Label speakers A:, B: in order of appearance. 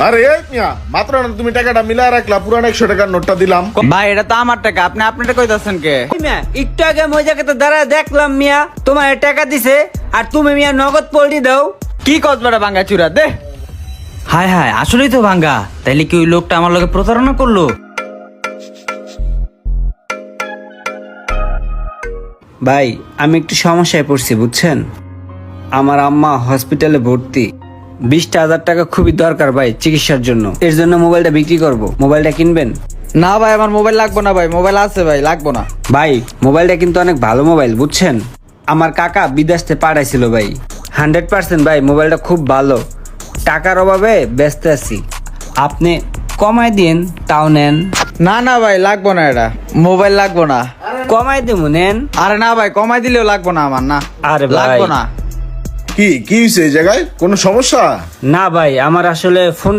A: আরে এই মিয়া মাত্র না তুমি টাকাটা মিলায় রাখলা, পুরান 100 টাকার নোটটা দিলাম।
B: ভাই এটা তো আমার টাকা, আপনি আপনারটা কইতাছেন কে?
C: মিয়া একটু আগে আমি ওই জায়গাতে দাঁড়ায় দেখলাম মিয়া তোমার টাকা দিছে আর তুমি মিয়া নগদ পল্টি দাও।
B: কি কসবাটা ভাঙ্গা চুরা দে।
D: হায় হায়, আসলেই তো ভাঙ্গা। তাইলে কি ওই লোকটা আমার লগে প্রতারণা করলো?
C: ভাই আমি একটু সমস্যায় পড়ছি বুঝছেন, আমার আম্মা হসপিটালে ভর্তি। 20,000 টাকা খুবই দরকার ভাই চিকিৎসার জন্য, এর জন্য মোবাইলটা বিক্রি করব। মোবাইলটা কিনবেন?
B: না ভাই আমার মোবাইল লাগবো না ভাই, মোবাইল আছে ভাই, লাগবো না।
C: ভাই মোবাইলটা কিন্তু অনেক ভালো মোবাইল বুঝছেন, আমার কাকা বিদেশ থেকে পাঠাইছিল ভাই। 100% ভাই মোবাইলটা খুব ভালো, টাকার অভাবে ব্যস্ত আছি, আপনি কমাই দিন তাও নেন।
B: না না ভাই লাগবো না, এটা মোবাইল লাগবো না।
C: কমাই দেবো নেন।
B: আরে না ভাই কমাই দিলেও লাগবো না আমার, না
C: আরে ভাই।
B: লাগবো না।
A: কি হয়েছে এই জায়গায়? কোনো সমস্যা?
C: না ভাই আমার আসলে ফোনটা